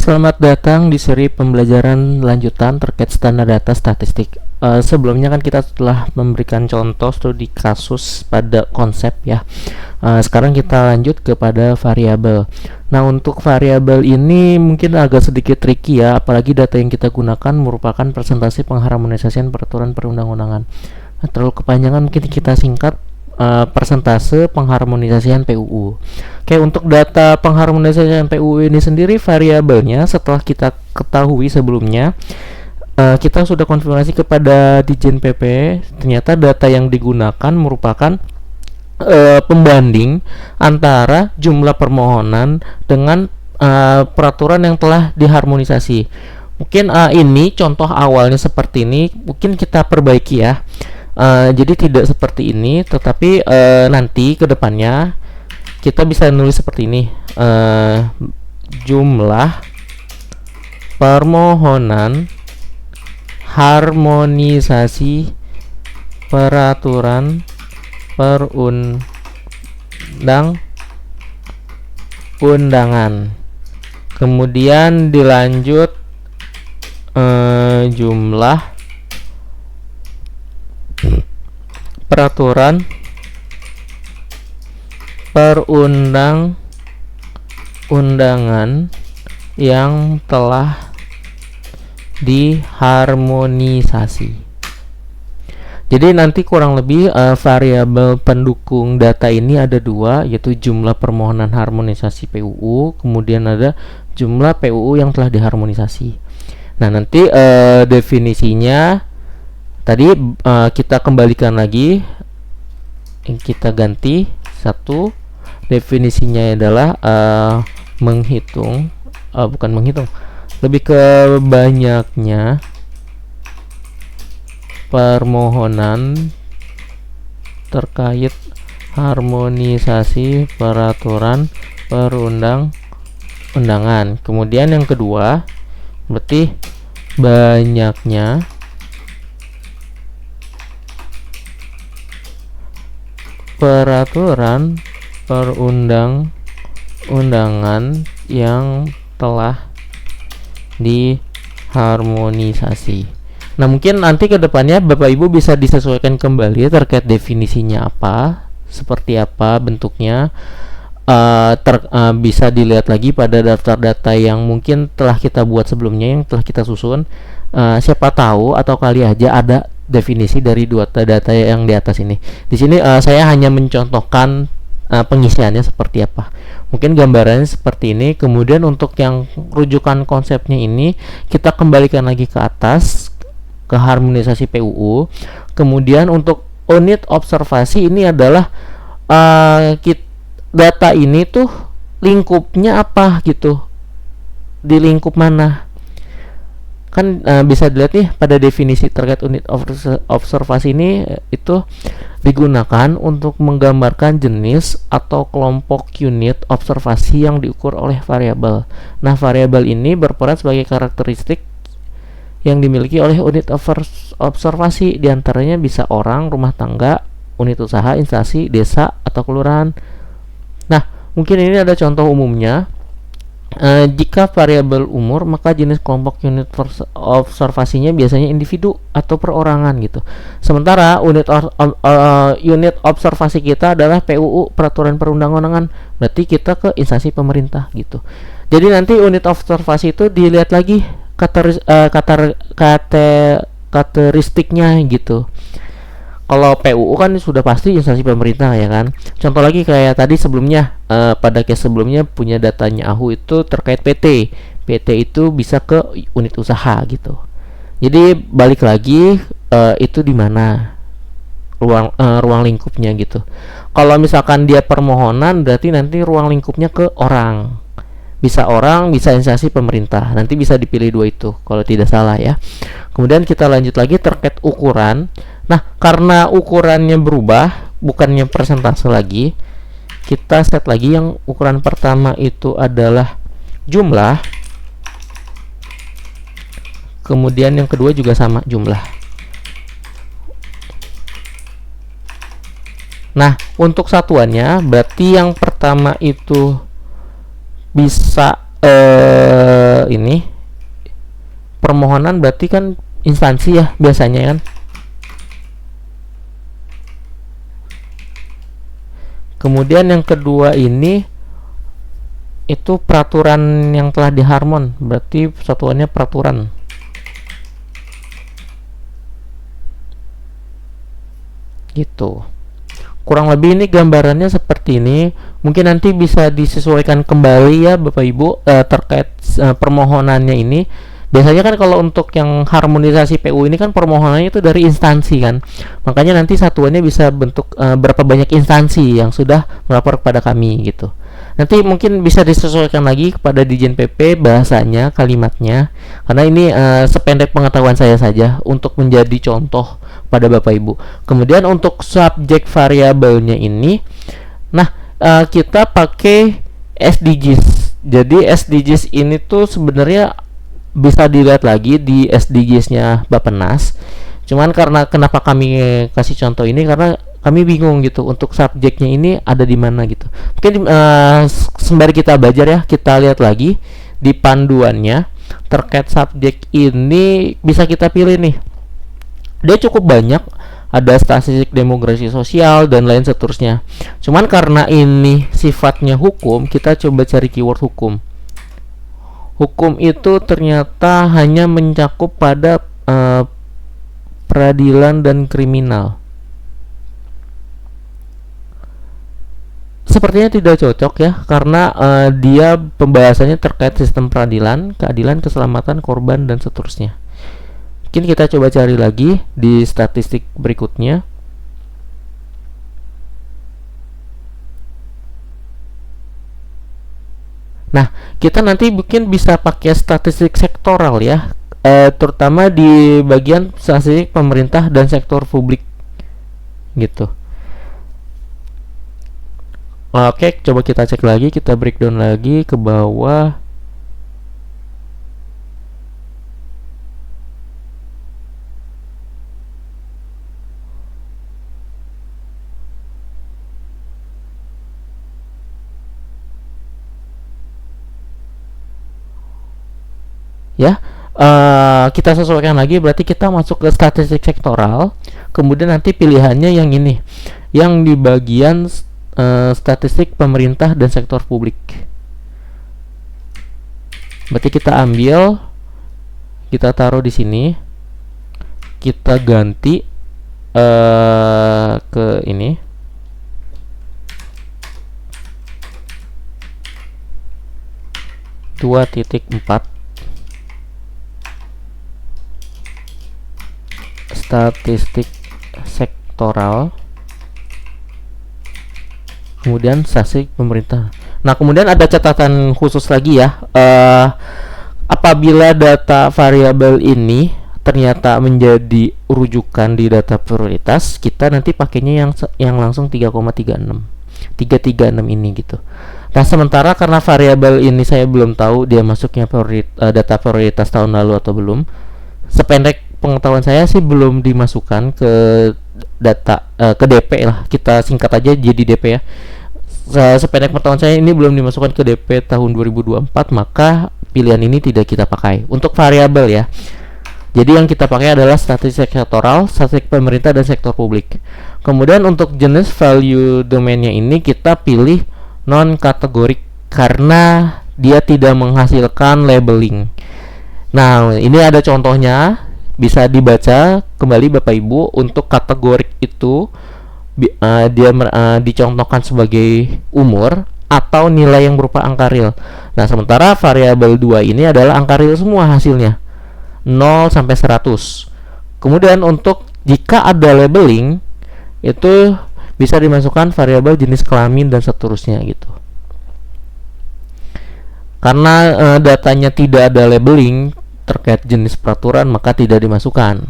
Selamat datang di seri pembelajaran lanjutan terkait standar data statistik. Sebelumnya kan kita telah memberikan contoh studi kasus pada konsep ya. Sekarang kita lanjut kepada variabel. Nah, untuk variabel ini mungkin agak sedikit tricky ya, apalagi data yang kita gunakan merupakan presentasi pengharmonisasian peraturan perundang-undangan. Nah, terlalu kepanjangan, mungkin kita singkat persentase pengharmonisasian PUU. Oke, untuk data pengharmonisasian PUU ini sendiri variabelnya setelah kita ketahui sebelumnya, kita sudah konfirmasi kepada Ditjen PP, ternyata data yang digunakan merupakan pembanding antara jumlah permohonan dengan peraturan yang telah diharmonisasi. Mungkin ini contoh awalnya seperti ini, mungkin kita perbaiki ya. Jadi tidak seperti ini, tetapi nanti ke depannya kita bisa nulis seperti ini, jumlah permohonan harmonisasi peraturan perundang-undangan, kemudian dilanjut jumlah peraturan perundang-undangan yang telah diharmonisasi. Jadi nanti kurang lebih variabel pendukung data ini ada dua, yaitu jumlah permohonan harmonisasi PUU, kemudian ada jumlah PUU yang telah diharmonisasi. Nah, nanti definisinya tadi kita kembalikan lagi, kita ganti satu, definisinya adalah bukan menghitung, lebih ke banyaknya permohonan terkait harmonisasi peraturan perundang-undangan. Kemudian yang kedua berarti banyaknya peraturan perundang-undangan yang telah diharmonisasi. Nah, mungkin nanti ke depannya Bapak Ibu bisa disesuaikan kembali terkait definisinya apa, seperti apa bentuknya. Bisa dilihat lagi pada daftar data yang mungkin telah kita buat sebelumnya, yang telah kita susun. Siapa tahu atau kali aja ada definisi dari dua data yang di atas ini. Di sini saya hanya mencontohkan pengisiannya seperti apa. Mungkin gambarannya seperti ini. Kemudian untuk yang rujukan konsepnya ini kita kembalikan lagi ke atas, ke harmonisasi PUU. Kemudian untuk unit observasi ini adalah data ini tuh lingkupnya apa gitu, di lingkup mana. Kan bisa dilihat nih pada definisi terkait unit observasi ini, itu digunakan untuk menggambarkan jenis atau kelompok unit observasi yang diukur oleh variabel. Nah, variabel ini berperan sebagai karakteristik yang dimiliki oleh unit observasi, diantaranya bisa orang, rumah tangga, unit usaha, instansi, desa, atau kelurahan. Nah, mungkin ini ada contoh umumnya. Jika variabel umur, maka jenis kelompok unit observasinya biasanya individu atau perorangan gitu. Sementara unit observasi kita adalah PUU, peraturan perundang-undangan, berarti kita ke instansi pemerintah gitu. Jadi nanti unit observasi itu dilihat lagi karakteristiknya gitu. Kalau PUU kan sudah pasti instansi pemerintah ya kan. Contoh lagi kayak tadi sebelumnya, pada case sebelumnya punya datanya AHU itu terkait PT. PT itu bisa ke unit usaha gitu. Jadi balik lagi, itu di mana ruang lingkupnya gitu. Kalau misalkan dia permohonan, berarti nanti ruang lingkupnya ke orang. Bisa orang, bisa instansi pemerintah. Nanti bisa dipilih dua itu kalau tidak salah ya. Kemudian kita lanjut lagi terkait ukuran. Nah, karena ukurannya berubah, bukannya persentase lagi, kita set lagi yang ukuran pertama itu adalah jumlah. Kemudian yang kedua juga sama, jumlah. Nah, untuk satuannya berarti yang pertama itu bisa ini permohonan, berarti kan instansi ya biasanya kan. Kemudian yang kedua ini itu peraturan yang telah diharmon, berarti satuannya peraturan. Gitu. Kurang lebih ini gambarannya seperti ini. Mungkin nanti bisa disesuaikan kembali ya Bapak Ibu terkait permohonannya ini. Biasanya kan kalau untuk yang harmonisasi PU ini kan permohonannya itu dari instansi kan. Makanya nanti satuannya bisa bentuk berapa banyak instansi yang sudah melapor kepada kami gitu. Nanti mungkin bisa disesuaikan lagi kepada Dijen PP bahasanya, kalimatnya. Karena ini sependek pengetahuan saya saja untuk menjadi contoh pada Bapak Ibu. Kemudian untuk subjek variabelnya ini, nah kita pakai SDGs. Jadi SDGs ini tuh sebenarnya bisa dilihat lagi di SDGs-nya Bappenas. Cuman karena kenapa kami kasih contoh ini, karena kami bingung gitu untuk subjeknya ini ada di mana gitu. Mungkin sembari kita belajar ya, kita lihat lagi di panduannya terkait subjek ini bisa kita pilih nih. Dia cukup banyak, ada statistik demografi sosial dan lain seterusnya. Cuman karena ini sifatnya hukum, kita coba cari keyword hukum. Hukum itu ternyata hanya mencakup pada peradilan dan kriminal. Sepertinya tidak cocok ya, karena dia pembahasannya terkait sistem peradilan, keadilan, keselamatan korban dan seterusnya. Mungkin kita coba cari lagi di statistik berikutnya. Nah, kita nanti mungkin bisa pakai statistik sektoral ya, terutama di bagian statistik pemerintah dan sektor publik gitu. Oke, coba kita cek lagi, kita breakdown lagi ke bawah. Ya, kita sesuaikan lagi, berarti kita masuk ke statistik sektoral. Kemudian nanti pilihannya yang ini, yang di bagian statistik pemerintah dan sektor publik. Berarti kita ambil, kita taruh di sini, kita ganti ke ini. Dua titik 4 statistik sektoral, kemudian statistik pemerintah. Nah, kemudian ada catatan khusus lagi ya, apabila data variabel ini ternyata menjadi rujukan di data prioritas, kita nanti pakainya yang langsung 3,36 ini gitu. Nah, sementara karena variabel ini saya belum tahu dia masuknya data prioritas tahun lalu atau belum. Sependek pengetahuan saya sih belum dimasukkan ke data ke DP lah, kita singkat aja jadi DP ya. Sependek pengetahuan saya ini belum dimasukkan ke DP tahun 2024, maka pilihan ini tidak kita pakai untuk variabel ya. Jadi yang kita pakai adalah statistik sektoral, statistik pemerintah dan sektor publik. Kemudian untuk jenis value domainnya ini kita pilih non kategorik karena dia tidak menghasilkan labeling. Nah, ini ada contohnya, bisa dibaca kembali Bapak Ibu. Untuk kategorik itu dia dicontohkan sebagai umur atau nilai yang berupa angka real. Nah, sementara variabel 2 ini adalah angka real semua hasilnya, 0 sampai 100. Kemudian untuk jika ada labeling itu bisa dimasukkan variabel jenis kelamin dan seterusnya gitu. Karena datanya tidak ada labeling terkait jenis peraturan, maka tidak dimasukkan.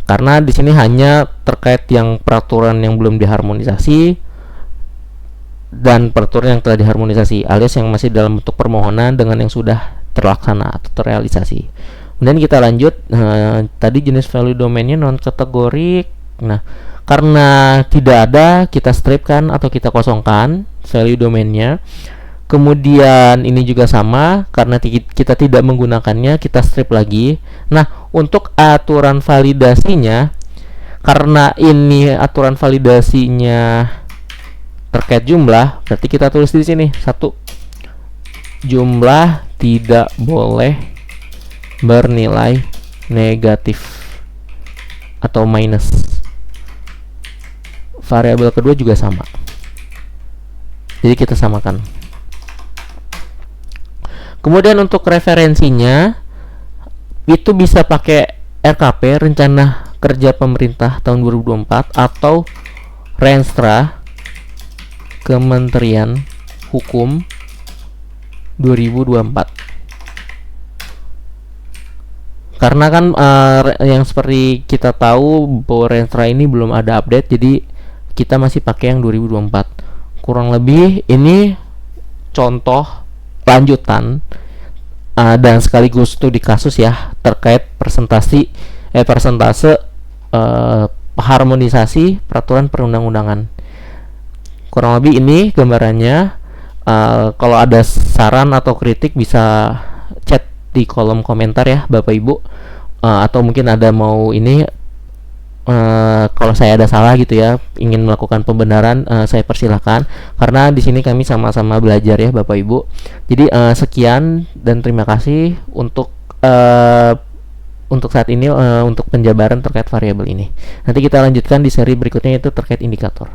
Karena di sini hanya terkait yang peraturan yang belum diharmonisasi dan peraturan yang telah diharmonisasi, alias yang masih dalam bentuk permohonan dengan yang sudah terlaksana atau terrealisasi. Kemudian kita lanjut, tadi jenis value domainnya non kategorik. Nah, karena tidak ada, kita stripkan atau kita kosongkan value domainnya. Kemudian ini juga sama, karena kita tidak menggunakannya, kita strip lagi. Nah, untuk aturan validasinya, karena ini aturan validasinya terkait jumlah, berarti kita tulis di sini satu, jumlah tidak boleh bernilai negatif atau minus. Variabel kedua juga sama, jadi kita samakan. Kemudian untuk referensinya itu bisa pakai RKP, rencana kerja pemerintah tahun 2024, atau Renstra, Kementerian Hukum 2024. Karena kan yang seperti kita tahu bahwa Renstra ini belum ada update, jadi kita masih pakai yang 2024. Kurang lebih ini contoh lanjutan dan sekaligus studi kasus ya, terkait persentase harmonisasi peraturan perundang-undangan. Kurang lebih ini gambarannya. Kalau ada saran atau kritik bisa chat di kolom komentar ya Bapak Ibu, atau mungkin ada mau ini, kalau saya ada salah gitu ya, ingin melakukan pembenaran, saya persilahkan, karena di sini kami sama-sama belajar ya Bapak Ibu. Jadi sekian dan terima kasih untuk saat ini, untuk penjabaran terkait variabel ini. Nanti kita lanjutkan di seri berikutnya, yaitu terkait indikator.